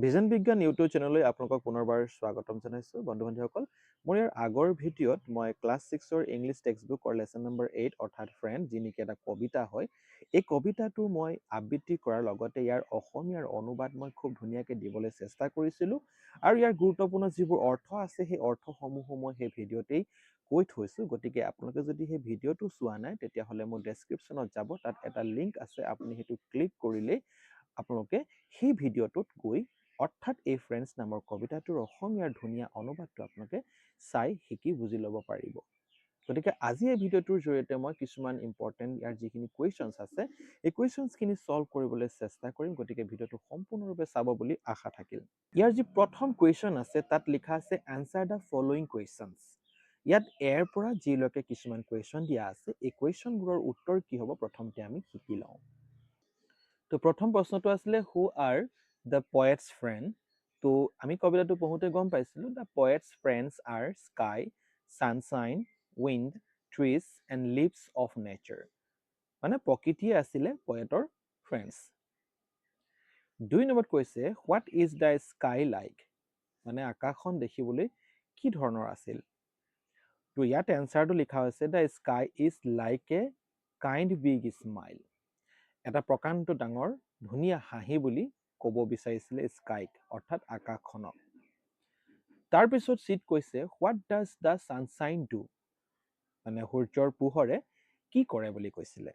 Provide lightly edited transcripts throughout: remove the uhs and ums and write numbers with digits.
Vision বিজ্ঞান YouTube চেনেললৈ আপোনালোকক পুনৰবাৰ স্বাগতম জনাইছোঁ বন্ধু-বান্ধৱীসকল। মোৰ ইয়াৰ আগৰ ভিডিঅ'ত মই ক্লাছ 6ৰ ইংলিছ টেক্সটবুকৰ লেচন নম্বৰ 8 অৰ্থাৎ ফ্ৰেণ্ড, যি নেকি এটা কবিতা হয়, এই কবিতাটো মই আবৃত্তি কৰাৰ লগতে ইয়াৰ অসমীয়াৰ অনুবাদ মই খুব ধুনীয়াকৈ দিবলৈ চেষ্টা কৰিছিলোঁ আৰু ইয়াৰ গুৰুত্বপূৰ্ণ যিবোৰ অৰ্থ আছে সেই অৰ্থসমূহো মই সেই ভিডিঅ'তেই কৈ থৈছোঁ। গতিকে আপোনালোকে যদি সেই ভিডিঅ'টো চোৱা নাই তেতিয়াহ'লে মোৰ ডেছক্ৰিপশ্যনত যাব, তাত এটা লিংক আছে, আপুনি সেইটো ক্লিক কৰিলেই আপোনালোকে সেই ভিডিঅ'টোত গৈ অৰ্থাৎ এই ফ্ৰেণ্ডছ নামৰ কবিতাটোৰ অসমীয়াৰ ধুনীয়া অনুবাদটো আপোনালোকে চাই শিকি বুজি ল'ব পাৰিব। গতিকে আজি এই ভিডিঅ'টোৰ জৰিয়তে মই কিছুমান ইম্পৰ্টেণ্ট ইয়াৰ যিখিনি কুৱেশ্যনছ আছে এই কুৱেশ্যনছখিনি ছল্ভ কৰিবলৈ চেষ্টা কৰিম। গতিকে ভিডিঅ'টো সম্পূৰ্ণৰূপে চাব বুলি আশা থাকিল। ইয়াৰ যি প্ৰথম কুৱেশ্যন আছে তাত লিখা আছে এনচাৰ দ্য ফলোয়িং কুৱেশ্যনছ। ইয়াত এৰ পৰা জিলৈকে কিছুমান কুৱেশ্যন দিয়া আছে। এই কুৱেশ্যনবোৰৰ উত্তৰ কি হ'ব প্ৰথমতে আমি শিকি লওঁ। তো প্ৰথম প্ৰশ্নটো আছিলে who are the poet's friend. তো আমি কবিতাটো পঢ়োঁতে গম পাইছিলোঁ the poet's friends are sky, sunshine, wind, trees and leaves of nature. মানে প্ৰকৃতিয়ে আছিলে পয়েটৰ ফ্ৰেণ্ডছ। 2 নম্বৰত কৈছে what is the sky like, মানে আকাশখন দেখিবলৈ কি ধৰণৰ আছিল। তো ইয়াত এনচাৰটো লিখা হৈছে the sky is like a kind big smile. এটা প্ৰকাণ্ড ডাঙৰ ধুনীয়া হাঁহি বুলি ক'ব বিচাৰিছিলে স্কাইক অৰ্থাৎ আকাশখনক। তাৰপিছত চিট কৈছে what does the sunshine do, মানে সূৰ্যৰ পোহৰে কি কৰে বুলি কৈছিলে।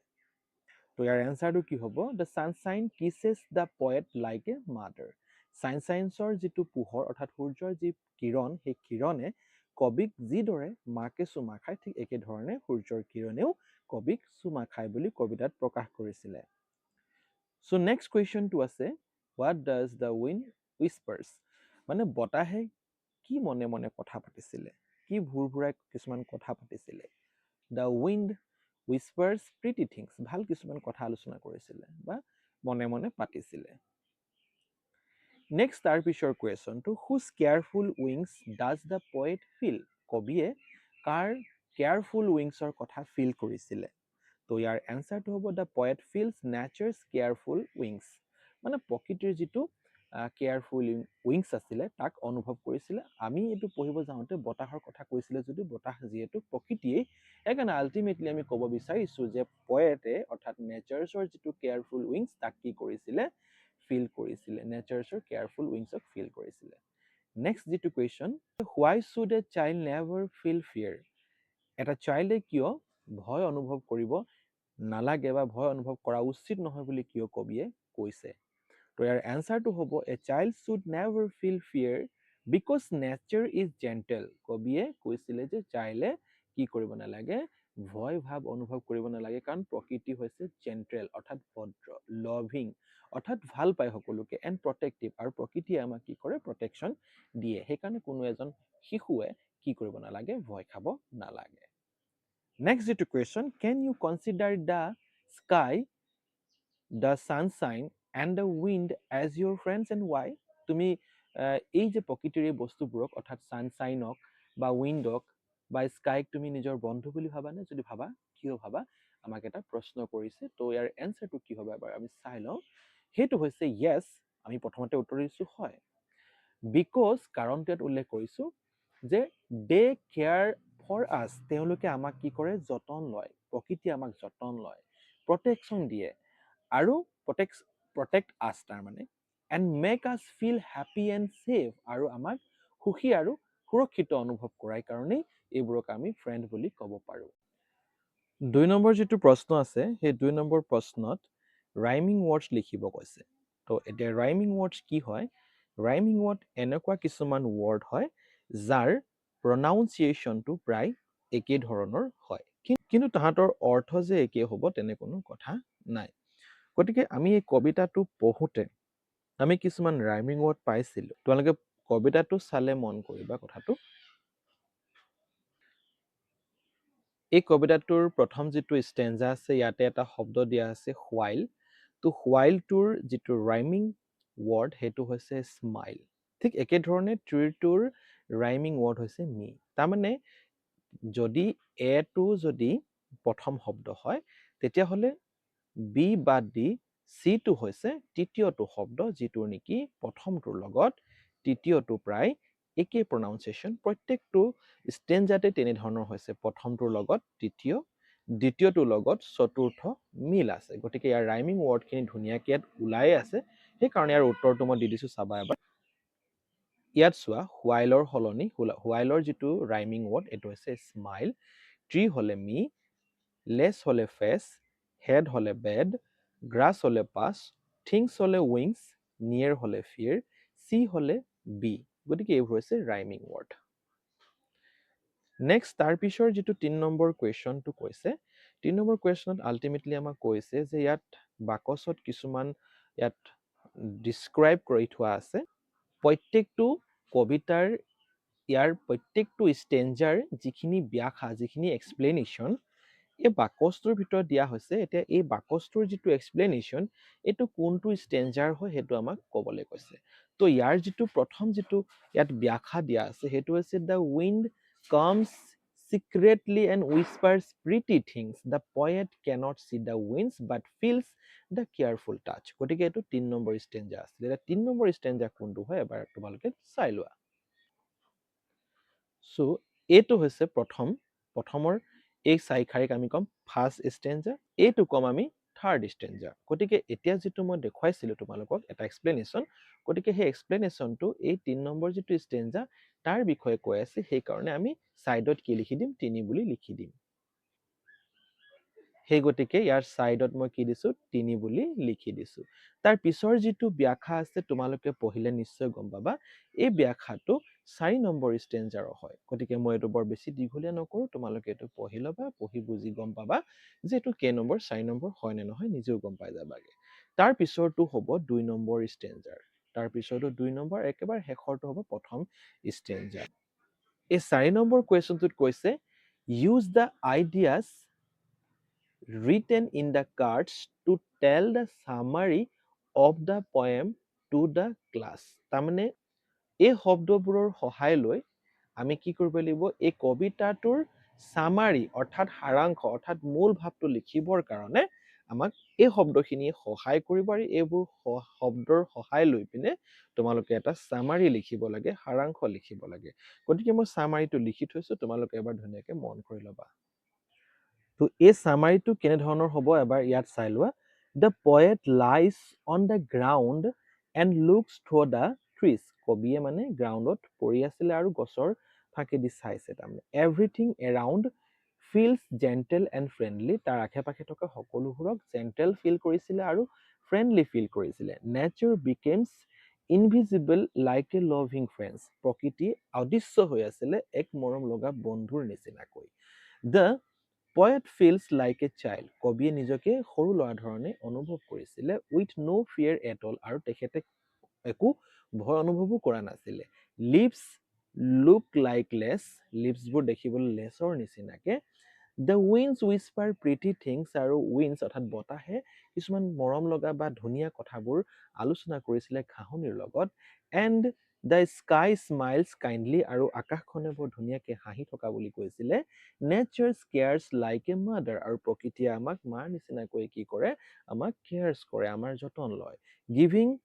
তো ইয়াৰ এনচাৰটো কি হ'ব the sunshine kisses the poet like a mother. ছানশ্বাইনছৰ যিটো পোহৰ অৰ্থাৎ সূৰ্যৰ যি কিৰণ, সেই কিৰণে কবিক যিদৰে মাকে চুমা খায় ঠিক একেধৰণে সূৰ্যৰ কিৰণেও কবিক চুমা খায় বুলি কবিতাত প্ৰকাশ কৰিছিলে। So next question to আছে what does the wind whispers, মানে বতাহে কি মনে মনে কথা পাতিছিলে, কি ভুৰভুৰাই কিছুমান কথা পাতিছিলে। The wind whispers pretty things, ভাল কিছুমান কথা আলোচনা কৰিছিলে বা মনে মনে পাতিছিলে। নেক্সট তাৰ পিছৰ কুৱেশ্যনটো whose careful wings does the poet feel, কবিয়ে কাৰ কেয়াৰফুল উইংছৰ কথা ফিল কৰিছিলে। তো ইয়াৰ এনচাৰটো হ'ব the poet feels nature's careful wings, মানে প্ৰকৃতিৰ যিটো কেয়াৰফুল উইংছ আছিলে তাক অনুভৱ কৰিছিলে। আমি এইটো পঢ়িব যাওঁতে বতাহৰ কথা কৈছিলে যদিও বতাহ যিহেতু প্ৰকৃতিয়েই, সেইকাৰণে আল্টিমেটলি আমি ক'ব বিচাৰিছোঁ যে পয়েটে অৰ্থাৎ নেচাৰছৰ যিটো কেয়াৰফুল উইংছ তাক কি কৰিছিলে, ফিল কৰিছিলে, নেচাৰছৰ কেয়াৰফুল উইংছক ফিল কৰিছিলে। নেক্সট যিটো question why should a child never feel fear, এটা চাইল্ডে কিয় ভয় অনুভৱ কৰিব নালাগে বা ভয় অনুভৱ কৰা উচিত নহয় বুলি কিয় কবিয়ে কৈছে। তো ইয়াৰ এনচাৰটো হ'ব a child should never feel fear because nature is gentle. কবিয়ে কৈছিলে যে চাইল্ডে কি কৰিব নালাগে, ভয় ভাৱ অনুভৱ কৰিব নালাগে, কাৰণ প্ৰকৃতি হৈছে জেণ্টেল অৰ্থাৎ ভদ্ৰ, লভিং অৰ্থাৎ ভাল পায় সকলোকে, এণ্ড প্ৰটেক্টিভ, আৰু প্ৰকৃতিয়ে আমাক কি কৰে প্ৰটেকশ্যন দিয়ে। সেইকাৰণে কোনো এজন শিশুৱে কি কৰিব নালাগে, ভয় খাব নালাগে। নেক্সট যিটো question can you consider the sky, the sunshine and the wind as your friends and why, তুমি এই যে প্ৰকৃতিৰ এই বস্তুবোৰক অৰ্থাৎ ছানশ্বাইনক বা উইণ্ডক বা স্কাইক তুমি নিজৰ বন্ধু বুলি ভাবানে, যদি ভাবা কিয় ভাবা, আমাক এটা প্ৰশ্ন কৰিছে। তো ইয়াৰ এনচাৰটো কি হ'ব এবাৰ আমি চাই লওঁ। সেইটো হৈছে য়েছ, আমি প্ৰথমতে উত্তৰ দিছোঁ হয়, বিকজ কাৰণটো ইয়াত উল্লেখ কৰিছোঁ যে দে কেয়াৰ ফৰ আছ, তেওঁলোকে আমাক কি কৰে যতন লয়, প্ৰকৃতিয়ে আমাক যতন লয়, প্ৰটেকশ্যন দিয়ে আৰু প্ৰটেক্ট আছ তাৰমানে, এণ্ড মেক আছ ফিল হেপী এণ্ড ছেফ, আৰু আমাক সুখী আৰু সুৰক্ষিত অনুভৱ কৰাৰ কাৰণেই এইবোৰক আমি ফ্ৰেণ্ড বুলি ক'ব পাৰোঁ। 2 নম্বৰ যিটো প্ৰশ্ন আছে সেই 2 নম্বৰ প্ৰশ্নত ৰাইমিং ৱৰ্ডছ লিখিব কৈছে। তো এতিয়া ৰাইমিং ৱৰ্ডছ কি হয়, ৰাইমিং ৱৰ্ড এনেকুৱা কিছুমান ৱৰ্ড হয় যাৰ প্ৰনাউন্সিয়েশ্যনটো প্ৰায় একে ধৰণৰ হয়, কিন্তু তাহাঁতৰ অৰ্থ যে একে হ'ব তেনে কোনো কথা নাই। গতিকে আমি এই কবিতাটো পঢ়োঁতে আমি কিছুমান ৰাইমিং ৱৰ্ড পাইছিলোঁ। তোমালোকে কবিতাটো চালে মন কৰিবা কথাটো। এই কবিতাটোৰ প্ৰথম যিটো ষ্টেঞ্জা আছে ইয়াতে এটা শব্দ দিয়া আছে হোৱাইল। তো হোৱাইলটোৰ যিটো ৰাইমিং ৱৰ্ড সেইটো হৈছে স্মাইল। ঠিক একেধৰণে ট্ৰিৰটোৰ ৰাইমিং ৱৰ্ড হৈছে মি। তাৰমানে যদি এটো যদি প্ৰথম শব্দ হয় তেতিয়াহ'লে বি বাদ দি চিটো হৈছে তৃতীয়টো শব্দ যিটোৰ নেকি প্ৰথমটোৰ লগত তৃতীয়টো প্ৰায় একেই প্ৰনাউন্সিয়েশ্যন প্ৰত্যেকটো ষ্টেঞ্জাতে তেনেধৰণৰ হৈছে প্ৰথমটোৰ লগত তৃতীয় দ্বিতীয়টোৰ লগত চতুৰ্থ মিল আছে গতিকে ইয়াৰ ৰাইমিং ৱৰ্ডখিনি ধুনীয়াকৈ ইয়াত ওলাই আছে সেইকাৰণে ইয়াৰ উত্তৰটো মই দি দিছোঁ চাবা এবাৰ ইয়াত চোৱা হোৱাইলৰ সলনি হোৱাইলৰ যিটো ৰাইমিং ৱৰ্ড এইটো হৈছে স্মাইল ট্ৰি হ'লে মি লেছ হ'লে ফেচ হেড হ'লে বেড গ্ৰাছ হ'লে পাছ থিংছ হ'লে উইংছ নিয়েৰ হ'লে ফিয়েৰ চি হ'লে বি গতিকে এইবোৰ হৈছে ৰাইমিং ৱৰ্ড নেক্সট তাৰ পিছৰ যিটো ৩ নম্বৰ কুৱেশ্যনটো কৈছে ৩ নম্বৰ কুৱেশ্যনত আল্টিমেটলি আমাক কৈছে যে ইয়াত বাকচত কিছুমান ইয়াত ডিছক্ৰাইব কৰি থোৱা আছে প্ৰত্যেকটো কবিতাৰ ইয়াৰ প্ৰত্যেকটো ষ্টেঞ্জাৰ যিখিনি ব্যাখ্যা যিখিনি এক্সপ্লেনেশ্যন এই বাকচটোৰ ভিতৰত দিয়া হৈছে এতিয়া এই বাকচটোৰ যিটো এক্সপ্লেনেশ্যন এইটো কোনটো ষ্টেঞ্জাৰ হয় সেইটো আমাক ক'বলৈ কৈছে তো ইয়াৰ যিটো প্ৰথম যিটো ইয়াত ব্যাখ্যা দিয়া আছে সেইটো হৈছে the wind comes secretly and whispers pretty things the poet cannot see the winds but feels the careful touch গতিকে এইটো ৩ নম্বৰ ষ্টেঞ্জা আছিল এতিয়া ৩ নম্বৰ ষ্টেঞ্জা কোনটো হয় এবাৰ তোমালোকে চাই লোৱা সো এইটো হৈছে প্ৰথমৰ এই চাৰিশাৰীক আমি ক'ম ফাৰ্ষ্ট ষ্টেঞ্জা এইটো ক'ম আমি থাৰ্ড ষ্টেঞ্জা গতিকে এতিয়া যিটো মই দেখুৱাইছিলোঁ তোমালোকক এটা এক্সপ্লেনেশ্যন গতিকে সেই এক্সপ্লেনেশ্যনটো এই ৩ নম্বৰ যিটো ষ্টেঞ্জা তাৰ বিষয়ে কৈ আছে সেইকাৰণে আমি ছাইডত কি লিখি দিম ৩ বুলি লিখি দিম সেই গতিকে ইয়াৰ ছাইডত মই কি দিছোঁ ৩ বুলি লিখি দিছোঁ তাৰ পিছৰ যিটো ব্যাখ্যা আছে তোমালোকে পঢ়িলে নিশ্চয় গম পাবা এই ব্যাখ্যাটো ৪ নম্বৰ ষ্টেঞ্জাৰৰ হয় গতিকে মই এইটো বৰ বেছি দীঘলীয়া নকৰোঁ তোমালোকে এইটো পঢ়ি ল'বা পঢ়ি বুজি গম পাবা যে এইটো কেই নম্বৰ ৪ নম্বৰ হয় নে নহয় নিজেও গম পাই যাবাগে তাৰ পিছৰটো হ'ব ২ নম্বৰ ষ্টেঞ্জাৰ তাৰ পিছৰটো ২ নম্বৰ একেবাৰে শেষৰটো হ'ব প্ৰথম ষ্টেঞ্জাৰ এই ৪ নম্বৰ কুৱেশ্যনটোত কৈছে use the ideas written in the cards to tell the summary of the poem to the class তাৰমানে এই শব্দবোৰৰ সহায় লৈ আমি কি কৰিব লাগিব এই কবিতাটোৰ সামাৰি অৰ্থাৎ সাৰাংশ অৰ্থাৎ মূল ভাৱটো লিখিবৰ কাৰণে আমাক এই শব্দখিনিয়ে সহায় কৰিব আৰু এইবোৰ শব্দৰ সহায় লৈ পিনে তোমালোকে এটা সামাৰি লিখিব লাগে সাৰাংশ লিখিব লাগে গতিকে মই সামাৰিটো লিখি থৈছোঁ তোমালোকে এবাৰ ধুনীয়াকৈ মন কৰি ল'বা তো এই সামাৰিটো কেনেধৰণৰ হ'ব এবাৰ ইয়াত চাই লোৱা the poet lies on the ground and looks through the trees কবিয়ে মানে গ্ৰাউণ্ডত পৰি আছিলে আৰু গছৰ ফাঁকেদি চাইছে তাৰমানে everything around feels gentle and friendly তাৰ আশে পাশে থকা সকলোবোৰক জেণ্টেল ফিল কৰিছিলে আৰু ফ্ৰেণ্ডলি ফিল কৰিছিলে nature becomes invisible like a loving friends প্ৰকৃতি অদৃশ্য হৈ আছিলে এক মৰম লগা বন্ধুৰ নিচিনাকৈ the poet feels like a child কবিয়ে নিজকে সৰু ল'ৰা ধৰণে অনুভৱ কৰিছিলে with no' fear at all আৰু তেখেতে একো ভয় অনুভৱো কৰা নাছিলে লিপছ লুক লাইক লেছ লিপছবোৰ দেখিবলৈ লেছৰ নিচিনাকে দ্য উইণ্ডছ উইস্পাৰ প্ৰিটি থিংছ আৰু উইণ্ডছ অৰ্থাৎ বতাহে কিছুমান মৰম লগা বা ধুনীয়া কথাবোৰ আলোচনা কৰিছিলে ঘাঁহনিৰ লগত and the sky smiles kindly আৰু আকাশখনে বৰ ধুনীয়াকৈ হাঁহি থকা বুলি কৈছিলে nature CARES like a mother আৰু প্ৰকৃতিয়ে আমাক মাৰ নিচিনাকৈ কি কৰে আমাক কেয়াৰ্ছ কৰে আমাৰ যতন লয় giving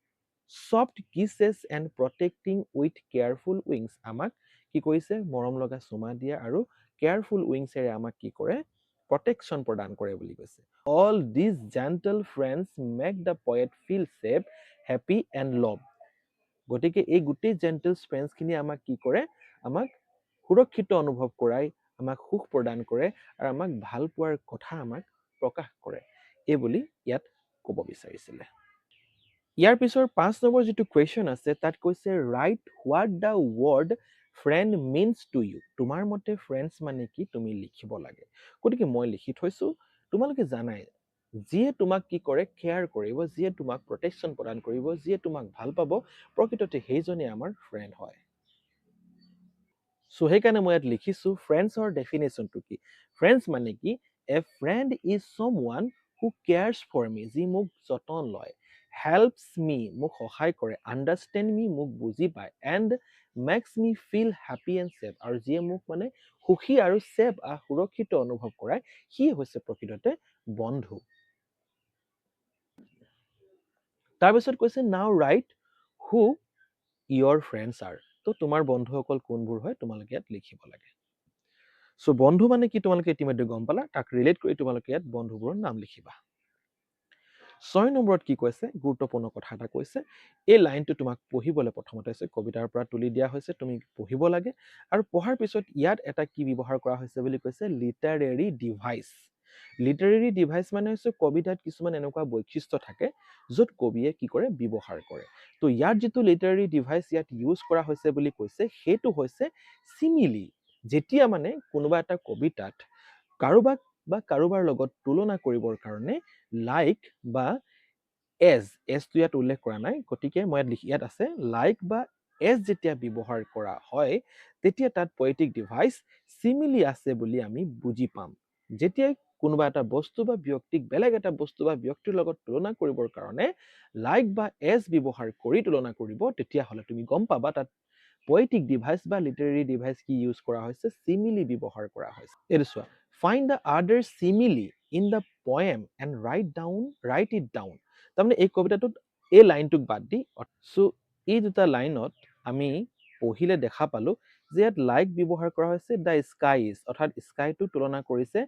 soft kisses and protecting with careful wings আমাক কি কৰিছে মৰম লগা চুমা দিয়ে আৰু কেয়াৰফুল উইংছেৰে আমাক কি কৰে প্ৰটেকশ্যন প্ৰদান কৰে বুলি কৈছে all these gentle friends make the poet feel safe happy and love গতিকে এই গোটেই জেণ্টেল ফ্ৰেণ্ডছখিনি আমাক কি কৰে আমাক সুৰক্ষিত অনুভৱ কৰাই আমাক সুখ প্ৰদান কৰে আৰু আমাক ভাল পোৱাৰ কথা আমাক প্ৰকাশ কৰে এইবুলি ইয়াত ক'ব বিচাৰিছিলে ইয়াৰ পিছৰ ৫ নম্বৰ যিটো কুৱেশ্যন আছে তাত কৈছে right what the word friend means to you তোমাৰ মতে ফ্ৰেণ্ডছ মানে কি তুমি লিখিব লাগে গতিকে মই লিখি থৈছোঁ তোমালোকে জানাই যিয়ে তোমাক কি কৰে কেয়াৰ কৰিব যিয়ে তোমাক প্ৰটেকশ্যন প্ৰদান কৰিব যিয়ে তোমাক ভাল পাব প্ৰকৃততে সেইজনে আমাৰ ফ্ৰেণ্ড হয় চ' সেইকাৰণে মই ইয়াত লিখিছোঁ ফ্ৰেণ্ডছৰ ডেফিনেশ্যনটো কি ফ্ৰেণ্ডছ মানে কি এ ফ্ৰেণ্ড ইজ চম ওৱান হু কেয়াৰ্ছ ফৰ মি যি মোক যতন লয় হেল্পছ মি মোক সহায় কৰে আণ্ডাৰষ্টেণ্ড মি মোক বুজি পায় and makes me feel happy and safe আৰু যিয়ে মোক মানে সুখী আৰু ছেফ সুৰক্ষিত অনুভৱ কৰায় সি হৈছে প্ৰকৃততে বন্ধু তাৰপিছত কৈছে নাও ৰাইট হু ইয়ৰ ফ্ৰেণ্ডছ আৰ। তো তোমাৰ বন্ধুসকল কোনবোৰ হয় তোমালোকে ইয়াত লিখিব লাগে। চ' বন্ধু মানে কি তোমালোকে ইতিমধ্যে গম পালা, তাক ৰিলেট কৰি তোমালোকে ইয়াত বন্ধুবোৰৰ নাম লিখিবা। 6 নম্বৰত কি কৈছে, গুৰুত্বপূৰ্ণ কথা এটা কৈছে। এই লাইনটো তোমাক পঢ়িবলৈ প্ৰথমতে আছে কবিতাৰ পৰা তুলি দিয়া হৈছে, তুমি পঢ়িব লাগে। আৰু পঢ়াৰ পিছত ইয়াত এটা কি ব্যৱহাৰ কৰা হৈছে বুলি কৈছে, লিটাৰেৰী ডিভাইচ। লিটাৰেৰী ডিভাইচ মানে হৈছে কবিতাত কিছুমান এনেকুৱা বৈশিষ্ট্য থাকে য'ত কবিয়ে কি কৰে, ব্যৱহাৰ কৰে। তো ইয়াত যিটো লিটাৰেৰী ডিভাইচ ইয়াত ইউজ কৰা হৈছে বুলি কৈছে, সেইটো হৈছে চিমিলি। যেতিয়া মানে কোনোবা এটা কবিতাত কাৰোবাক বা কাৰোবাৰ লগত তুলনা কৰিবৰ কাৰণে লাইক বা এজটো ইয়াত উল্লেখ কৰা নাই, গতিকে মই ইয়াত আছে লাইক বা এজ যেতিয়া ব্যৱহাৰ কৰা হয় তেতিয়া তাত পয়েটিক ডিভাইচ চিমিলি আছে বুলি আমি বুজি পাম। যেতিয়াই কোনোবা এটা বস্তু বা ব্যক্তিক বেলেগ এটা বস্তু বা ব্যক্তিৰ লগত তুলনা কৰিবৰ কাৰণে লাইক বা এজ ব্যৱহাৰ কৰি তুলনা কৰিব, তেতিয়াহ'লে তুমি গম পাবা তাত পয়েটিক ডিভাইচ বা লিটাৰেৰী ডিভাইচ কি ইউজ কৰা হৈছে, চিমিলি ব্যৱহাৰ কৰা হৈছে। এইটো চোৱা, find the other simile in the poem and write it down. তাৰমানে এই কবিতাটোত এই লাইনটোক বাদ দি, চ' এই দুটা লাইনত আমি পঢ়িলে দেখা পালো যে ইয়াত লাইক ব্যৱহাৰ কৰা হৈছে দ্য স্কাইজ, অৰ্থাৎ স্কাইটো তুলনা কৰিছে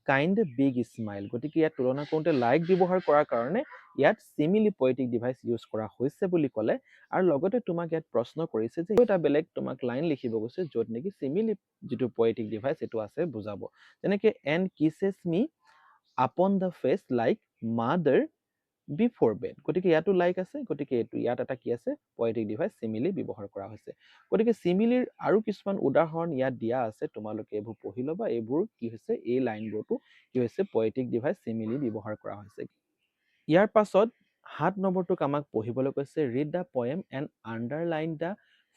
কাইণ্ড বিগ স্মাইল। গতিকে ইয়াত তুলনা কৰোঁতে লাইক ব্যৱহাৰ কৰাৰ কাৰণে ইয়াত চিমিলি পয়েটিক ডিভাইচ ইউজ কৰা হৈছে বুলি ক'লে। আৰু লগতে তোমাক ইয়াত প্ৰশ্ন কৰিছে যে এটা বেলেগ তোমাক লাইন লিখিব গৈছে য'ত নেকি চিমিলি যিটো পয়েটিক ডিভাইচ সেইটো আছে বুজাব। যেনেকে and kisses me upon the face like mother before bed. গতিকে ইয়াতো লাইক আছে, গতিকে ইয়াত এটা কি আছে, পয়েটিক ডিভাইচ চিমিলি ব্যৱহাৰ কৰা হৈছে। গতিকে চিমিলিৰ আৰু কিছুমান উদাহৰণ ইয়াত দিয়া আছে, তোমালোকে এইবোৰ পঢ়ি ল'বা। এইবোৰ কি হৈছে, এই লাইনবোৰতো কি হৈছে, পয়েটিক ডিভাইচ চিমিলি ব্যৱহাৰ কৰা হৈছে। ইয়াৰ পাছত 7 নম্বৰটোক আমাক পঢ়িবলৈ কৈছে, read the poem and underline the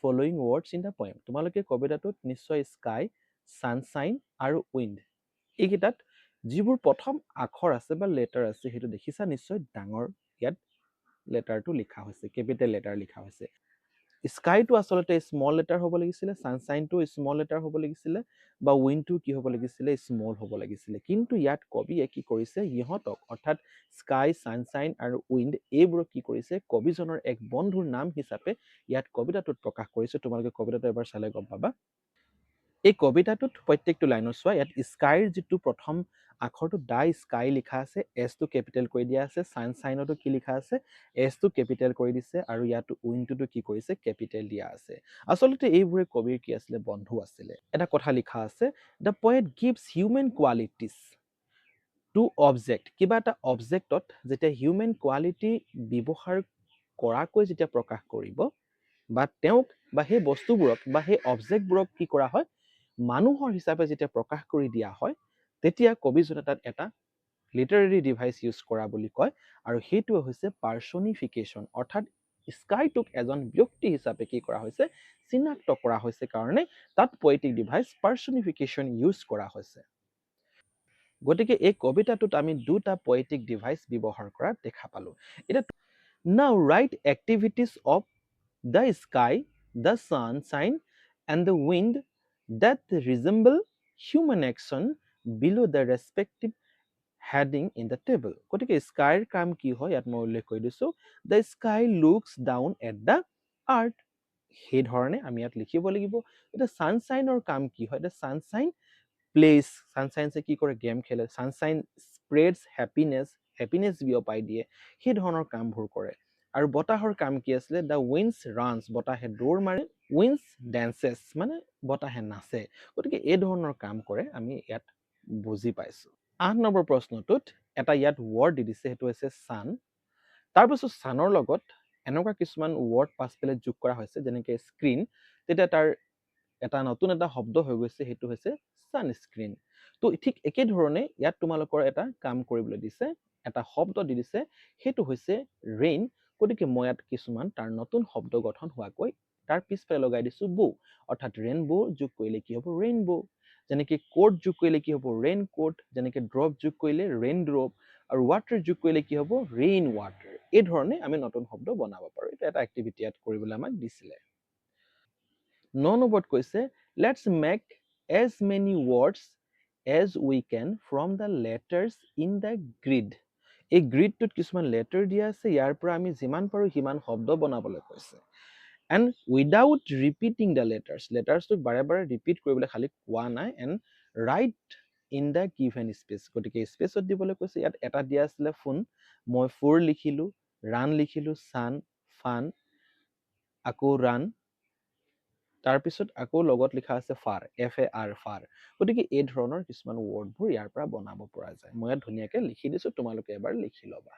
following words in the poem. তোমালোকে কবিতাটোত নিশ্চয় স্কাই, ছানশ্বাইন আৰু উইণ্ড এইকেইটাত যিবোৰ প্ৰথম আখৰ আছে বা লেটাৰ আছে সেইটো দেখিছা নিশ্চয়, ডাঙৰ ইয়াত লেটাৰটো লিখা হৈছে, কেপিটেল লেটাৰ লিখা হৈছে। স্কাইটো আচলতে স্মল লেটাৰ হ'ব লাগিছিলে, ছানশ্বাইনটো স্মল লেটাৰ হ'ব লাগিছিলে, বা উইণ্ডটো কি হ'ব লাগিছিলে, স্মল হ'ব লাগিছিলে। কিন্তু ইয়াত কবিয়ে কি কৰিছে, ইহঁতক অৰ্থাৎ স্কাই, ছানশ্বাইন আৰু উইণ্ড এইবোৰক কি কৰিছে, কবিজনৰ এক বন্ধুৰ নাম হিচাপে ইয়াত কবিতাটোত প্ৰকাশ কৰিছে। তোমালোকে কবিতাটো এবাৰ চালে গম পাবা। এই কবিতাটোত প্ৰত্যেকটো লাইনত চোৱা, ইয়াত স্কাইৰ যিটো প্ৰথম আখৰটো দা স্কাই লিখা আছে, এছটো কেপিটেল কৰি দিয়া আছে, ছানশ্বাইনতো কি লিখা আছে, এছটো কেপিটেল কৰি দিছে, আৰু ইয়াতো উইণ্ডটোতো কি কৰিছে, কেপিটেল দিয়া আছে। আচলতে এইবোৰে কবিৰ কি আছিলে, বন্ধু আছিলে। এটা কথা লিখা আছে, the poet gives human qualities to object. কিবা এটা অবজেক্টত যেতিয়া হিউমেন কোৱালিটি ব্যৱহাৰ কৰাকৈ যেতিয়া প্ৰকাশ কৰিব, বা তেওঁক বা সেই বস্তুবোৰক বা সেই অবজেক্টবোৰক কি কৰা হয়, মানুহৰ হিচাপে যেতিয়া প্ৰকাশ কৰি দিয়া হয়, তেতিয়া কবিজনে তাত এটা লিটাৰেৰী ডিভাইচ ইউজ কৰা বুলি কয়। আৰু সেইটোৱে হৈছে পাৰ্চনিফিকেশ্যন, অৰ্থাৎ স্কাইটোক এজন ব্যক্তি হিচাপে কি কৰা হৈছে, চিনাক্ত কৰা হৈছে কাৰণে তাত পয়েটিক ডিভাইচ পাৰ্চনিফিকেশ্যন ইউজ কৰা হৈছে। গতিকে এই কবিতাটোত আমি দুটা পয়েটিক ডিভাইচ ব্যৱহাৰ কৰা দেখা পালো। এতিয়া নাও right activities of the sky, the sunshine, and the wind that resemble human action below the respective heading in the table. গতিকে স্কাইৰ কাম কি হয় ইয়াত মই উল্লেখ কৰি দিছো, the sky looks down at the earth। সেই ধৰণে আমি ইয়াত লিখিব লাগিব। এতিয়া ছানশ্বাইনৰ কাম কি হয়, এতিয়া ছানশ্বাইন প্লেচ, ছানশ্বাইনে কি কৰে, গেম খেলে, ছানশ্বাইন স্প্ৰেডছ হেপিনেছ বিয়পাই দিয়ে, সেই ধৰণৰ কামবোৰ কৰে। আৰু বতাহৰ কাম কি আছিলে, দ্য উইণ্ডছ ৰানছ, বতাহে দৌৰ মাৰে, উইণ্ডছ ডেন্সেছ মানে বতাহে নাচে। গতিকে এই ধৰণৰ কাম কৰে, আমি ইয়াত বুজি পাইছো। 8 নম্বৰ প্ৰশ্নটোত এটা ইয়াত ৱৰ্ড দি দিছে, সেইটো হৈছে ছান। তাৰপিছত ছানৰ লগত এনেকুৱা কিছুমান ৱৰ্ড পাছফালে যোগ কৰা হৈছে, যেনেকৈ স্ক্ৰীন, তেতিয়া তাৰ এটা নতুন এটা শব্দ হৈ গৈছে, সেইটো হৈছে ছানস্ক্ৰীন। তো ঠিক একেধৰণে ইয়াত তোমালোকৰ এটা কাম কৰিবলৈ দিছে, এটা শব্দ দি দিছে, সেইটো হৈছে ৰেইন। গতিকে মই ইয়াত কিছুমান তাৰ নতুন শব্দ গঠন হোৱাকৈ তাৰ পিছফালে লগাই দিছো বো, অৰ্থাৎ ৰেইনবো যোগ কৰিলে কি হ'ব, ৰেইনবো। যেনেকৈ কোট যোগ কৰিলে কি হ'ব, ৰেইন কোট। যেনেকৈ ড্ৰপ যোগ কৰিলে ৰেইন ড্ৰপ, আৰু ৱাটাৰ যোগ কৰিলে কি হ'ব, ৰেইন ৱাটাৰ। এই ধৰণে আমি নতুন শব্দ বনাব পাৰোঁ। এইটো এটা এক্টিভিটি ইয়াত কৰিবলৈ আমাক দিছিলে। 9 নম্বৰত কৈছে, let's make as many words as we can from the letters in the grid. এই গ্ৰিডটোত কিছুমান লেটাৰ দিয়া আছে, ইয়াৰ পৰা আমি যিমান পাৰোঁ সিমান শব্দ বনাবলৈ কৈছে। এণ্ড উইদাউট ৰিপিটিং দ্য লেটাৰ্ছটোক বাৰে বাৰে ৰিপিট কৰিবলৈ খালি কোৱা নাই। And right in the given space, গতিকে স্পেচত দিবলৈ কৈছে। ইয়াত এটা দিয়া আছিলে ফোন, মই ফোৰ লিখিলোঁ, ৰান লিখিলোঁ, চান, ফান, আকৌ ৰান, তাৰপিছত আকৌ লগত লিখা আছে ফাৰ, FAR, ফাৰ। গতিকে এই ধৰণৰ কিছুমান ৱৰ্ডবোৰ ইয়াৰ পৰা বনাব পৰা যায়। মই ইয়াত ধুনীয়াকৈ লিখি দিছোঁ, তোমালোকে এবাৰ লিখি ল'বা।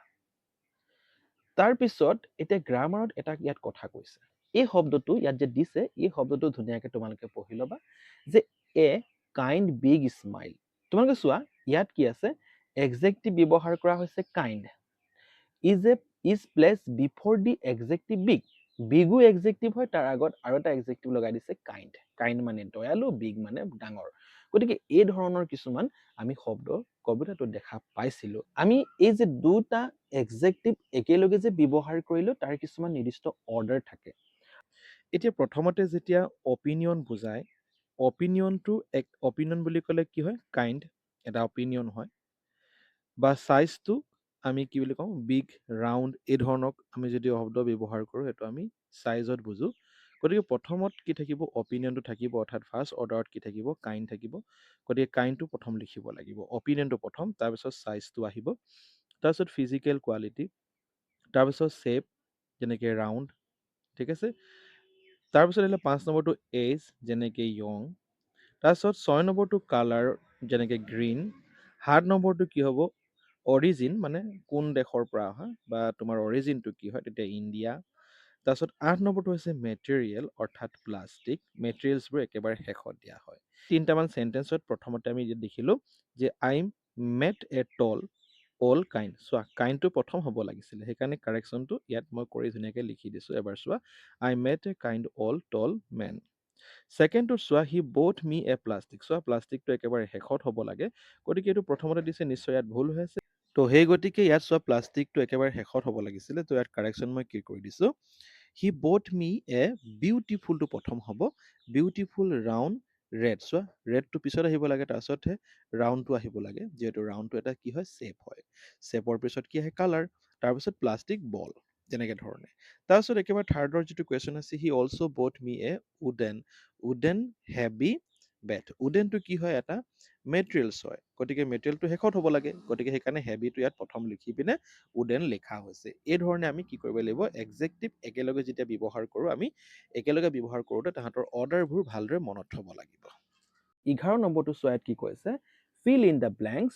তাৰপিছত এতিয়া গ্ৰামাৰত এটা ইয়াত কথা কৈছে। এই শব্দটো ইয়াত যে দিছে, এই শব্দটো ধুনীয়াকৈ তোমালোকে পঢ়ি ল'বা যে এ কাইণ্ড বিগ স্মাইল। তোমালোকে চোৱা ইয়াত কি আছে, এডজেক্টিভ ব্যৱহাৰ কৰা হৈছে kind, is place before the adjective big. বিগো এডজেক্টিভ হয়, তাৰ আগত আৰু এটা এডজেক্টিভ লগাই দিছে কাইণ্ড। কাইণ্ড মানে দয়ালু, বিগ মানে ডাঙৰ। গতিকে এই ধৰণৰ কিছুমান আমি শব্দ কবিতাটো দেখা পাইছিলোঁ। আমি এই যে দুটা এডজেক্টিভ একেলগে যে ব্যৱহাৰ কৰিলোঁ, তাৰ কিছুমান নিৰ্দিষ্ট অৰ্ডাৰ থাকে। এতিয়া প্ৰথমতে যেতিয়া অপিনিয়ন বুজায়, অপিনিয়ন বুলি ক'লে কি হয়, কাইণ্ড এটা অপিনিয়ন হয়। বা চাইজটো আমি কি বুলি কওঁ, বিগ, ৰাউণ্ড, এই ধৰণক আমি যদি শব্দ ব্যৱহাৰ কৰোঁ, সেইটো আমি চাইজত বুজোঁ। গতিকে প্ৰথমত কি থাকিব, অপিনিয়নটো থাকিব, অৰ্থাৎ ফাৰ্ষ্ট অৰ্ডাৰত কি থাকিব, কাইণ্ড থাকিব। গতিকে কাইণ্ডটো প্ৰথম লিখিব লাগিব, অপিনিয়নটো প্ৰথম, তাৰপিছত চাইজটো আহিব, তাৰপিছত ফিজিকেল কোৱালিটি, তাৰপিছত শ্বেপ যেনেকৈ ৰাউণ্ড, ঠিক আছে। তাৰপিছত আহিলে 5 নম্বৰটো এজ, যেনেকৈ য়ং। তাৰপিছত 6 নম্বৰটো কালাৰ, যেনেকৈ গ্ৰীণ। 7 নম্বৰটো কি হ'ব, অৰিজিন, মানে কোন দেশৰ পৰা অহা বা তোমাৰ অৰিজিনটো কি হয়, তেতিয়া ইণ্ডিয়া। তাৰপিছত 8 নম্বৰটো হৈছে মেটেৰিয়েল, অৰ্থাৎ প্লাষ্টিক। মেটেৰিয়েলছবোৰ একেবাৰে শেষত দিয়া হয়। 3টামান চেণ্টেঞ্চত প্ৰথমতে আমি দেখিলোঁ যে I met a tall all kind. চোৱা কাইণ্ডটো প্ৰথম হ'ব লাগিছিলে, সেইকাৰণে কাৰেকশ্যনটো ইয়াত মই কৰি ধুনীয়াকৈ লিখি দিছোঁ। এবাৰ চোৱা, I met a kind all tall men. ছেকেণ্ডটোত চোৱা, he boat me A plastic. চোৱা প্লাষ্টিকটো একেবাৰে শেষত হ'ব লাগে, গতিকে এইটো প্ৰথমতে দিছে, নিশ্চয় ইয়াত ভুল হৈ আছে। তো সেই গতিকে ইয়াত চোৱা প্লাষ্টিকটো একেবাৰে শেষত হ'ব লাগিছিলে, তো ইয়াত কাৰেকশ্যন মই কি কৰি দিছোঁ, হি ব'ট মি এ বিউটিফুলটো প্ৰথম হ'ব, বিউটিফুল ৰাউণ্ড ৰেড। চোৱা ৰেডটো পিছত আহিব লাগে, তাৰপিছতহে ৰাউণ্ডটো আহিব লাগে, যিহেতু ৰাউণ্ডটো এটা কি হয়, শ্বেপ হয়। শ্বেপৰ পিছত কি আহে, কালাৰ, তাৰপিছত প্লাষ্টিক বল, তেনেকৈ ধৰণে। তাৰপিছত একেবাৰে থাৰ্ডৰ যিটো কুৱেশ্যন আছে, he also' bought me a wooden heavy bat. উডেনটো কি হয়, এটা মেটেৰিয়েলছ হয়, গতিকে মেটেৰিয়েলটো শেষত হ'ব লাগে, গতিকে সেইকাৰণে হেভিটো ইয়াত প্ৰথম লিখি পিনে উডেন লিখা হৈছে। এই ধৰণে আমি কি কৰিব লাগিব, এডজেক্টিভ একেলগে যেতিয়া ব্যৱহাৰ কৰোঁ, আমি একেলগে ব্যৱহাৰ কৰোঁতে তাহাঁতৰ অৰ্ডাৰবোৰ ভালদৰে মনত থ'ব লাগিব। 11 নম্বৰটো চোৱা, ইয়াত কি কৈছে, fill in the blanks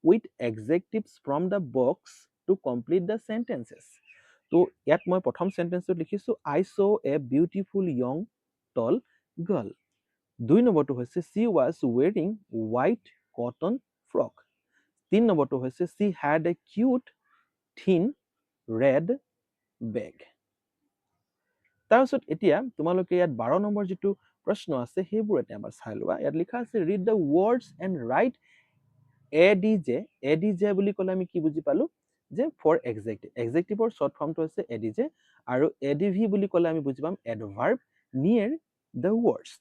with adjectives from the box to complete the sentences. তো ইয়াত মই প্ৰথম চেণ্টেঞ্চটোত লিখিছোঁ, I saw' a beautiful young tall girl. 2 নম্বৰটো হৈছে, she was wearing white cotton frock. 3 নম্বৰটো হৈছে, she had a cute thin red bag. তাৰপিছত এতিয়া তোমালোকে ইয়াত 12 নম্বৰ যিটো প্ৰশ্ন আছে, সেইবোৰ এতিয়া এবাৰ চাই লোৱা। ইয়াত লিখা আছে, read the words and write ADJ. ADJ বুলি ক'লে আমি কি বুজি পালোঁ, যে ফৰ এডজেক্টিভ। এডজেক্টিভৰ শ্বৰ্ট ফৰ্মটো হৈছে এডিজে, আৰু এডিভি বুলি ক'লে আমি বুজি পাম adverb near the words.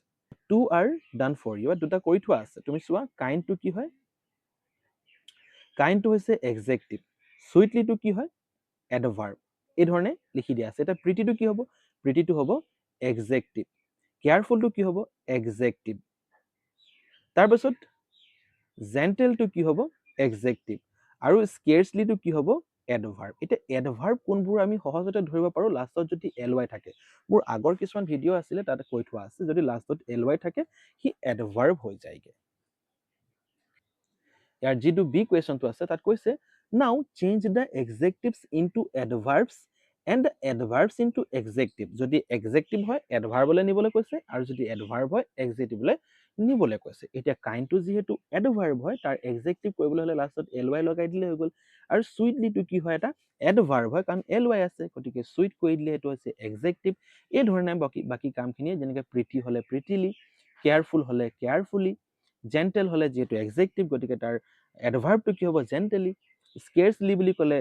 Two are done for you, দুটা কৰি থোৱা আছে। তুমি চোৱা কাইণ্ডটো কি হয়, কাইণ্ডটো হৈছে এডজেক্টিভ, চুইটলিটো কি হয়, এডভাৰ্ব। এই ধৰণে লিখি দিয়া আছে। এতিয়া প্ৰিটিটো কি হ'ব, প্ৰিটিটো হ'ব এডজেক্টিভ, কেয়াৰফুলটো কি হ'ব, এডজেক্টিভ। তাৰপিছত জেণ্টেলটো কি হ'ব, এডজেক্টিভ, আৰু স্কেৰ্চলিটো কি হ'ব, এডভাৰ্ব। এতিয়া এডভাৰ্ব কোনবোৰ আমি সহজতে ধৰিব পাৰোঁ, লাষ্টত যদি LY থাকে। মোৰ আগৰ কিছুমান ভিডিঅ' আছিলে, তাতে কৈ থোৱা আছে, যদি লাষ্টত LY থাকে, সি এডভাৰ্ব হৈ যায়গে। ইয়াৰ যিটো বি কুৱেশ্যনটো আছে, তাত কৈছে, now change the adjectives into adverbs and adverbs into adjective. যদি এডজেক্টিভ হয় এডভাৰ্বলৈ নিবলৈ কৈছে, আৰু যদি এডভাৰ্ব হয় এডজেক্টিভলৈ নিবলৈ কৈছে। এতিয়া কাইণ্ডটো যিহেতু এডভাৰ্ব হয়, তাৰ এডজেক্টিভ কৰিবলৈ হ'লে লাষ্টত LY লগাই দিলে হৈ গ'ল। আৰু চুইটলিটো কি হয়, এটা এডভাৰ্ব হয়, কাৰণ LY আছে, গতিকে চুইট কৰি দিলে সেইটো হৈছে এডজেক্টিভ। এই ধৰণে বাকী কামখিনিয়ে, যেনেকৈ প্ৰিটি হ'লে প্ৰিটিলি, কেয়াৰফুল হ'লে কেয়াৰফুলি, জেণ্টেল হ'লে যিহেতু এডজেক্টিভ, গতিকে তাৰ এডভাৰ্বটো কি হ'ব, জেণ্টেলি। স্কেৰ্চলি বুলি ক'লে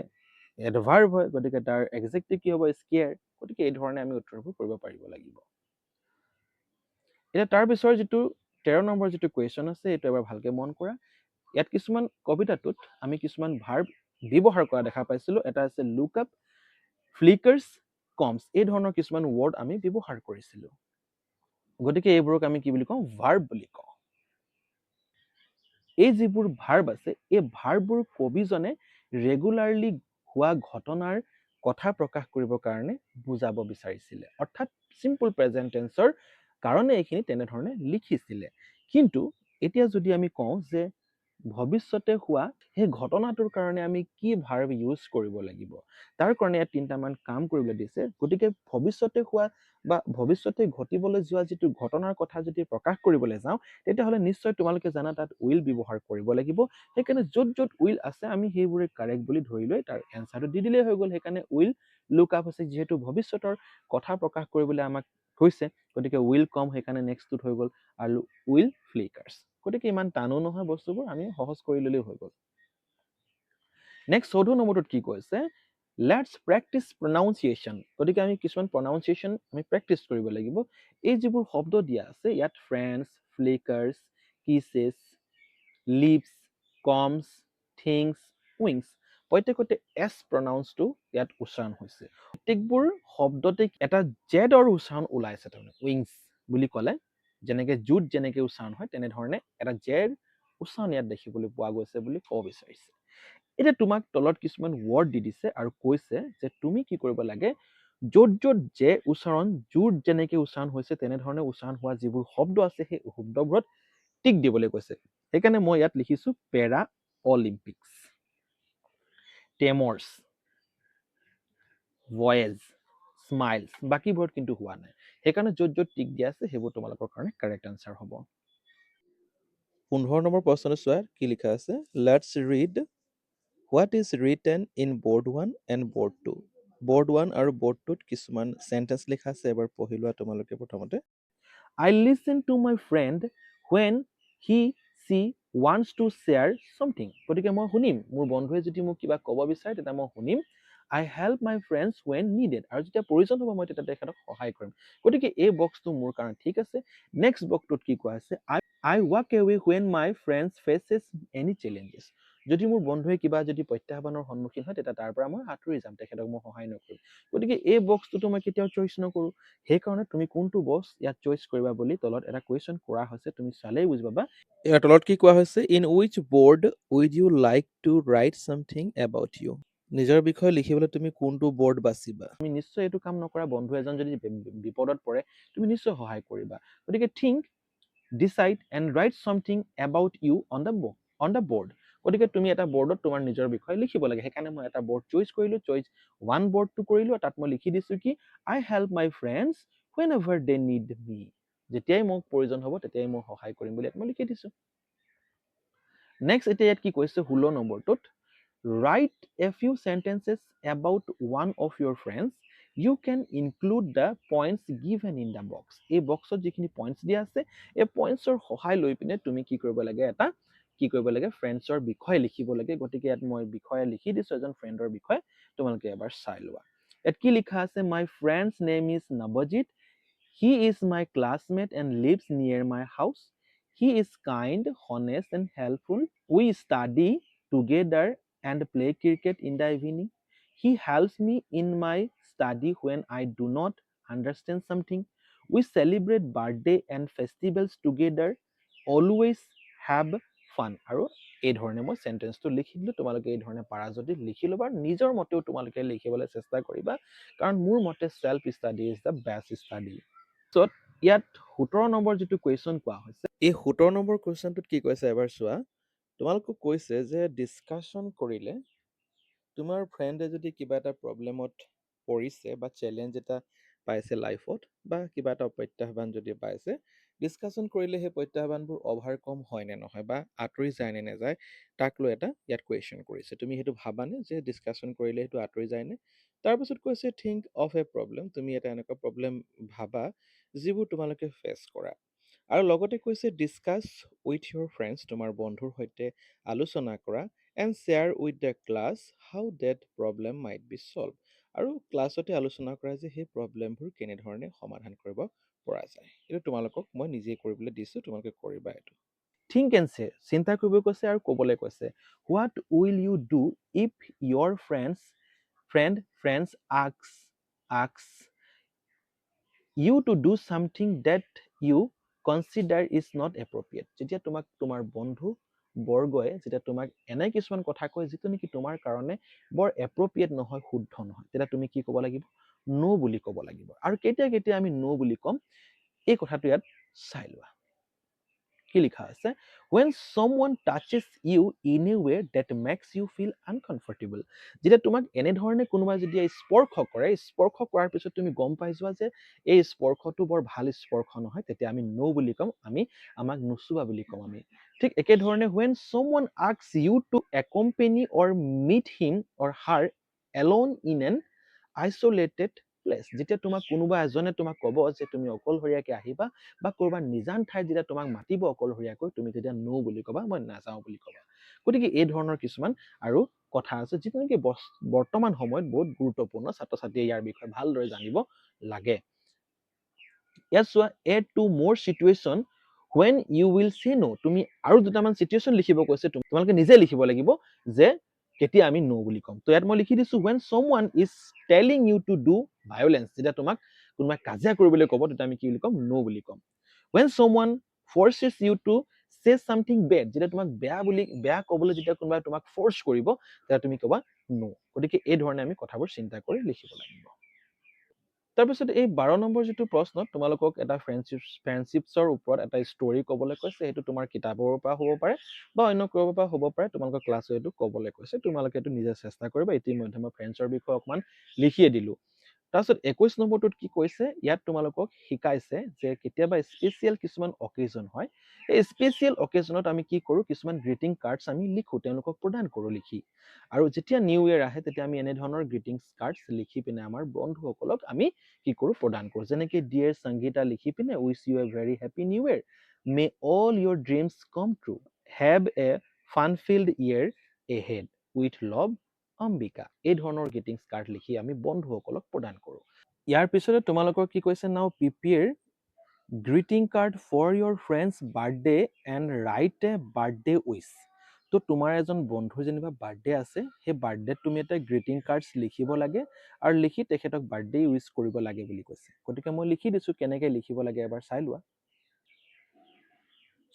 এডভাৰ্ব হয়, গতিকে তাৰ এডজেক্টিভ কি হ'ব, স্কেয়াৰ। গতিকে এই ধৰণে আমি উত্তৰবোৰ কৰিব পাৰিব লাগিব। এতিয়া তাৰ পিছৰ যিটো 13 নম্বৰ যিটো কুৱেশ্যন আছে, এইটো এবাৰ ভালকে মন কৰা। ইয়াত কিছুমান কবিতাটোত আমি কিছুমান ভাৰ্ব ব্যৱহাৰ কৰা দেখা পাইছিলোঁ। এটা আছে লুক আপ, ফ্লিকাৰ্ছ, কমছ, এই ধৰণৰ কিছুমান ৱৰ্ড আমি ব্যৱহাৰ কৰিছিলোঁ। গতিকে এইবোৰক আমি কি বুলি কওঁ? ভাৰ্ব বুলি কওঁ। এই যিবোৰ ভাৰ্ব আছে, এই ভাৰ্ববোৰ কবিজনে ৰেগুলাৰলি হোৱা ঘটনাৰ কথা প্ৰকাশ কৰিবৰ কাৰণে বুজাব বিচাৰিছিলে। অৰ্থাৎ চিম্পল প্ৰেজেণ্ট টেন্সৰ কাৰণে এইখিনি তেনেধৰণে লিখিছিলে। কিন্তু এতিয়া যদি আমি কওঁ যে ভৱিষ্যতে হোৱা সেই ঘটনাটোৰ কাৰণে আমি কি ভাৰ্ব ইউজ কৰিব লাগিব, তাৰ কাৰণে ইয়াত 3টামান কাম কৰিবলৈ দিছে। গতিকে ভৱিষ্যতে হোৱা বা ভৱিষ্যতে ঘটিবলৈ যোৱা যিটো ঘটনাৰ কথা যদি প্ৰকাশ কৰিবলৈ যাওঁ, তেতিয়াহ'লে নিশ্চয় তোমালোকে জানা তাত উইল ব্যৱহাৰ কৰিব লাগিব। সেইকাৰণে য'ত য'ত উইল আছে আমি সেইবোৰে কাৰেক্ট বুলি ধৰি লৈ তাৰ এনচাৰটো দি দিলেই হৈ গ'ল। সেইকাৰণে উইল লুক আপ হৈছে, যিহেতু ভৱিষ্যতৰ কথা প্ৰকাশ কৰিবলৈ আমাক কৈছে, গতিকে উইল কম, সেইকাৰণে নেক্সটটোত হৈ গ'ল আৰু উইল ফ্লিকাৰ্ছ। গতিকে ইমান টানো নহয় বস্তুবোৰ, আমি সহজ কৰি ল'লেই হৈ গ'ল। নেক্সট 14 নম্বৰটোত কি কৈছে? Let's practise pronunciation. গতিকে আমি কিছুমান প্ৰনাউন্সিয়েশ্যন আমি প্ৰেক্টিচ কৰিব লাগিব। এই যিবোৰ শব্দ দিয়া আছে ইয়াত ফ্ৰেণ্ডছ, ফ্লিকাৰ্ছ, কিছেছ, লিপছ, কমছ, থিংছ, উইংছ, প্ৰত্যেকতে এছ প্ৰনাউন্সটো ইয়াত উচ্চাৰণ হৈছে। প্ৰত্যেকবোৰ শব্দতে এটা জেডৰ উচ্চাৰণ ওলাইছে। তাৰমানে উইংছ বুলি ক'লে যেনেকে জুট যেনেকে উচ্চাৰণ হয়, তেনেধৰণে এটা জেড উচ্চাৰণ ইয়াত দেখিবলৈ পোৱা গৈছে বুলি ক'ব বিচাৰিছে। এতিয়া তোমাক তলত কিছুমান ৱৰ্ড দি দিছে আৰু কৈছে যে তুমি কি কৰিব লাগে, য'ত য'ত জে উচ্চাৰণ জুট যেনেকে উচ্চাৰণ হৈছে তেনেধৰণে উচ্চাৰণ হোৱা যিবোৰ শব্দ আছে সেই শব্দবোৰত টিক দিবলৈ কৈছে। সেইকাৰণে মই ইয়াত লিখিছো পেৰা অলিম্পিক্স, টেমৰ্ছ, ভয়েজ, স্মাইলছ, বাকীবোৰত কিন্তু হোৱা নাই। সেইকাৰণে য'ত য'ত টিক দিয়া আছে সেইবোৰ তোমালোকৰ কাৰণে কাৰেক্ট আনচাৰ হ'ব। 15 নম্বৰ প্ৰশ্নটো চোৱা কি লিখা আছে। Let's read what is written in board 1 and board 2। Board 1 আৰু বৰ্ড 2ত কিছুমান চেণ্টেন্স লিখা আছে, এবাৰ পঢ়ি লোৱা তোমালোকে প্ৰথমতে। I listen to my friend when he she wants to share something. গতিকে মই শুনিম, মোৰ বন্ধুৱে যদি মোক কিবা ক'ব বিচাৰে তেতিয়া মই শুনিম। I help my friends when needed. আৰু যেতিয়া প্ৰয়োজন হ'ব মই তেতিয়া তেখেতক সহায় কৰিম। গতিকে এই বক্সটো মোৰ কাৰণে ঠিক আছে। নেক্সট বক্সটোত কি কোৱা আছে? I walk away when my friends faces any challenges. যদি মোৰ বন্ধুৱে কিবা যদি প্ৰত্যাহ্বানৰ সন্মুখীন হয় তেতিয়া তাৰ পৰা মই আঁতৰি যাম, তেখেতক মই সহায় নকৰিম। গতিকে এই বক্সটোতো মই কেতিয়াও চইচ নকৰোঁ। সেইকাৰণে তুমি কোনটো বক্স ইয়াত চইচ কৰিবা বুলি তলত এটা কুৱেশ্যন কৰা হৈছে, তুমি চালেই বুজি পাবা। ইয়াৰ তলত কি কোৱা হৈছে? In which board would you like to write something about you. নিজৰ বিষয়ে লিখিবলৈ তুমি কোনটো বৰ্ড বাচিবা? তুমি নিশ্চয় এইটো কাম নকৰা। বন্ধু এজন যদি বিপদত পৰে তুমি নিশ্চয় সহায় কৰিবা। গতিকে think, decide and write something about you on the board. গতিকে তুমি এটা বৰ্ডত তোমাৰ নিজৰ বিষয়ে লিখিব লাগে। সেইকাৰণে মই এটা বৰ্ড চইচ কৰিলোঁ, চইচ 1 বৰ্ডটো কৰিলোঁ। তাত মই লিখি দিছোঁ কি? I help my friends whenever they need me. যেতিয়াই মোক প্ৰয়োজন হ'ব তেতিয়াই মই সহায় কৰিম বুলি ইয়াত মই লিখি দিছোঁ। নেক্সট এতিয়া ইয়াত কি কৈছে 16 নম্বৰটোত? Write a few sentences about one of your friends. You can include the points given in the box. এই বক্সত যিখিনি পইণ্টছ দিয়া আছে এই পইণ্টছৰ সহায় লৈ পিনে তুমি কি কৰিব লাগে? কি কৰিব লাগে? ফ্ৰেণ্ডছৰ বিষয়ে লিখিব লাগে। গতিকে ইয়াত মই বিষয়ে লিখি দিছোঁ, এজন ফ্ৰেণ্ডৰ বিষয়ে। তোমালোকে এবাৰ চাই লোৱা। ইয়াত কি লিখা আছে? My friend's name is Nabajit. He is my classmate and lives near my house. He is kind, honest and helpful. We study together and play cricket in the evening. He helps me in my study when I do not understand something. We celebrate birthday and festivals together. Always have fun. আৰু এই ধৰণে মই চেণ্টেন্সটো লিখি দিলোঁ। তোমালোকে এই ধৰণে পাৰা যদি লিখি ল'বা। নিজৰ মতেও তোমালোকে লিখিবলৈ চেষ্টা কৰিবা, কাৰণ মোৰ মতে self study is the best study. So' ইয়াত 17 নম্বৰ যিটো কুৱেশ্যন কোৱা হৈছে, এই 17 নম্বৰ কুৱেশ্যনটোত কি কৈছে এবাৰ চোৱা। তোমালোকক কৈছে যে ডিছকাশ্যন কৰিলে তোমাৰ ফ্ৰেণ্ডে যদি কিবা এটা প্ৰব্লেমত পৰিছে বা চেলেঞ্জ এটা পাইছে লাইফত বা কিবা এটা প্ৰত্যাহ্বান যদি পাইছে, ডিছকাশ্যন কৰিলে সেই প্ৰত্যাহ্বানবোৰ অভাৰকম হয় নে নহয় বা আঁতৰি যায় নে নাযায়, তাক লৈ এটা ইয়াত কুৱেশ্যন কৰিছে। তুমি সেইটো ভাবানে যে ডিছকাশ্যন কৰিলে সেইটো আঁতৰি যায়নে? তাৰপিছত কৈছে থিংক অফ এ প্ৰব্লেম। তুমি এটা এনেকুৱা প্ৰব্লেম ভাবা যিবোৰ তোমালোকে ফেচ কৰা। আৰু লগতে কৈছে ডিছকাছ উইথ ইয়ৰ ফ্ৰেণ্ডছ, তোমাৰ বন্ধুৰ সৈতে আলোচনা কৰা, and share with the class how that problem might be solve. আৰু ক্লাছতে আলোচনা কৰা যে সেই প্ৰব্লেমবোৰ কেনেধৰণে সমাধান কৰিব পৰা যায়। এইটো তোমালোকক মই নিজেই কৰিবলৈ দিছোঁ, তোমালোকে কৰিবা এইটো। থিংক এণ্ড চে, চিন্তা কৰিব কৈছে আৰু ক'বলৈ কৈছে। What will you do if your friends asks you to do something that you consider is not appropriate. যেতিয়া তোমাক তোমাৰ বন্ধু বৰ্গই যেতিয়া তোমাক এনে কিছুমান কথা কয় যিটো নেকি তোমাৰ কাৰণে বৰ এপ্ৰপ্ৰিয়েট নহয়, শুদ্ধ নহয়, তেতিয়া তুমি কি ক'ব লাগিব? নো বুলি ক'ব লাগিব। আৰু কেতিয়া কেতিয়া আমি নো বুলি ক'ম এই কথাটো ইয়াত চাই লোৱা। কি লিখা আছে? when someone touches you in a way that makes you feel uncomfortable, যেতিয়া তোমাক এনেধৰণে কোনোবাই যদি স্পৰ্শ কৰে, স্পৰ্শ কৰাৰ পিছত তুমি গম পাই যোৱা যে এই স্পৰ্শটো বৰ ভাল স্পৰ্শ নহয়, তেতিয়া আমি নো বুলি ক'ম, আমাক নুচুবা বুলি ক'ম আমি। ঠিক একেধৰণে when someone asks you to accompany or meet him or her alone in an isolated place, যেতিয়া তোমাক কোনোবা এজনে তোমাক ক'ব যে তুমি অকলশৰীয়াকৈ আহিবা বা ক'ৰবাত নিজান ঠাইত যেতিয়া তোমাক মাতিব অকলশৰীয়াকৈ, তুমি তেতিয়া নো বুলি ক'বা, মই নাযাওঁ বুলি ক'বা। গতিকে এই ধৰণৰ কিছুমান আৰু কথা আছে যিটো নেকি বৰ্তমান সময়ত বহুত গুৰুত্বপূৰ্ণ, ছাত্ৰ ছাত্ৰীয়ে ইয়াৰ বিষয়ে ভালদৰে জানিব লাগে। ইয়াত চোৱা, add to more situation when you will say no, তুমি আৰু দুটামান চিটুৱেশ্যন লিখিব কৈছে, তোমালোকে নিজে লিখিব লাগিব যে কেতিয়া আমি নো বুলি ক'ম। তো ইয়াত মই লিখি দিছো when someone is telling you to do violence, যেতিয়া তোমাক কোনোবাই কাজিয়া কৰিবলৈ ক'ব তেতিয়া আমি কি বুলি ক'ম? নো বুলি ক'ম। when someone forces you to say something bad, যেতিয়া তোমাক বেয়া ক'বলৈ যেতিয়া কোনোবাই তোমাক ফৰ্চ কৰিব তেতিয়া তুমি ক'বা নো। গতিকে এই ধৰণে আমি কথাবোৰ চিন্তা কৰি লিখিব লাগিব। তাৰপিছত এই 12 নম্বৰ যিটো প্ৰশ্নত তোমালোকক এটা ফ্ৰেণ্ডশ্বিপছৰ ওপৰত এটা ষ্টৰী ক'বলৈ কৈছে, সেইটো তোমাৰ কিতাপৰ পৰা হ'ব পাৰে বা অন্য ক'ৰবাৰ পৰা হ'ব পাৰে, তোমালোকৰ ক্লাছত এইটো ক'বলৈ কৈছে, তোমালোকে এইটো নিজে চেষ্টা কৰিবা। ইতিমধ্যে মই ফ্ৰেণ্ডছৰ বিষয়ে অকণমান লিখিয়ে দিলোঁ। তাৰপিছত 21 নম্বৰটোত কি কৈছে, ইয়াত তোমালোকক শিকাইছে যে কেতিয়াবা স্পেচিয়েল কিছুমান অকেজন হয়, এই স্পেচিয়েল অকেজনত আমি কি কৰোঁ, কিছুমান গ্ৰিটিং কাৰ্ডছ আমি লিখোঁ, তেওঁলোকক প্ৰদান কৰোঁ লিখি। আৰু যেতিয়া নিউ ইয়েৰ আহে তেতিয়া আমি এনেধৰণৰ গ্ৰিটিংছ কাৰ্ডছ লিখি পিনে আমাৰ বন্ধুসকলক আমি কি কৰোঁ, প্ৰদান কৰোঁ। যেনেকৈ ডিয়াৰ সংগীতা লিখি পিনে wish you a very happy new year, may all your dreams come true, have a fun filled year ahead, with love Ambika. এই ধৰণৰ গ্ৰিটিংছ কাৰ্ড লিখি আমি বন্ধুসকলক প্ৰদান কৰোঁ। ইয়াৰ পিছতে তোমালোকৰ কি কৈছে, now prepare greeting card for your friends birthday and write a birthday wish. তো তোমাৰ এজন বন্ধুৰ যেনিবা বাৰ্থডে আছে, সেই বাৰ্থডেত তুমি এটা গ্ৰিটিং কাৰ্ডছ লিখিব লাগে আৰু লিখি তেখেতক বাৰ্থডে উইচ কৰিব লাগে বুলি কৈছে। গতিকে মই লিখি দিছোঁ, কেনেকৈ লিখিব লাগে এবাৰ চাই লোৱা।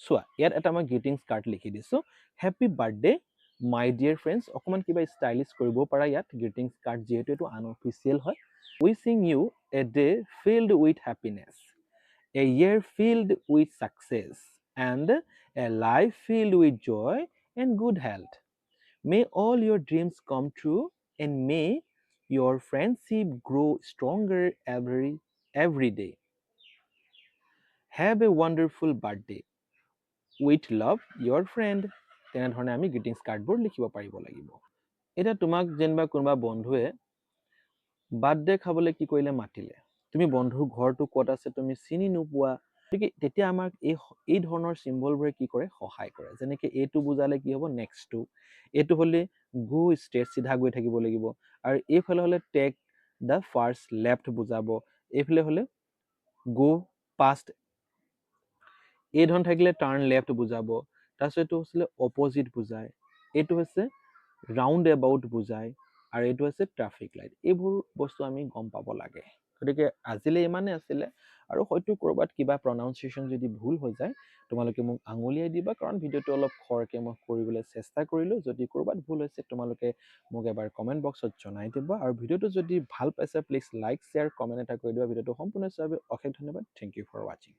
চোৱা, ইয়াত এটা মই গ্ৰিটিংছ কাৰ্ড লিখি দিছোঁ, হেপী বাৰ্থডে মাই ডিয়াৰ ফ্ৰেণ্ডছ। অকণমান কিবা ষ্টাইলিছ কৰিব পাৰা ইয়াত, গ্ৰিটিংছ কাৰ্ড যিহেতু এইটো আনঅফিচিয়েল হয়। Wishing you a day filled with happiness, a year filled with success, and a life filled with joy and good health. May all your dreams come true, and may your friendship grow stronger every day. Have a wonderful birthday. With love, your friend. তেনেধৰণে আমি greetings কাৰ্ডবোৰ লিখিব পাৰিব লাগিব। এতিয়া তোমাক যেনিবা কোনোবা বন্ধুৱে বাৰ্থডে খাবলৈ কি কৰিলে, মাতিলে, তুমি বন্ধুৰ ঘৰটো ক'ত আছে তুমি চিনি নোপোৱা, গতিকে তেতিয়া আমাক এই ধৰণৰ চিম্বলবোৰে কি কৰে, সহায় কৰে। যেনেকৈ এইটো বুজালে কি হ'ব, নেক্সটটো, এইটো হ'লে গো ষ্ট্ৰেট, চিধা গৈ থাকিব লাগিব, আৰু এইফালে হ'লে টেক দ্য ফাৰ্ষ্ট লেফ্ট বুজাব, এইফালে হ'লে গো পাষ্ট, এই ধৰণ থাকিলে টাৰ্ণ লেফ্ট বুজাব। তাৰপিছত এইটো হৈছিলে অপজিট বুজায়, এইটো হৈছে ৰাউণ্ড এবাউট বুজায়, আৰু এইটো হৈছে ট্ৰাফিক লাইট। এইবোৰ বস্তু আমি গম পাব লাগে। গতিকে আজিলৈ ইমানেই আছিলে, আৰু হয়তো ক'ৰবাত কিবা প্ৰনাউন্সিয়েশ্যন যদি ভুল হৈ যায় তোমালোকে মোক আঙুলিয়াই দিবা, কাৰণ ভিডিঅ'টো অলপ খৰকৈ মই কৰিবলৈ চেষ্টা কৰিলোঁ। যদি ক'ৰবাত ভুল হৈছে তোমালোকে মোক এবাৰ কমেণ্ট বক্সত জনাই দিবা, আৰু ভিডিঅ'টো যদি ভাল পাইছে প্লিজ লাইক শ্বেয়াৰ কমেণ্ট এটা কৰি দিবা। ভিডিঅ'টো সম্পূৰ্ণ চাবৰ বাবে অশেষ ধন্যবাদ। থেংক ইউ ফৰ ৱাচিং।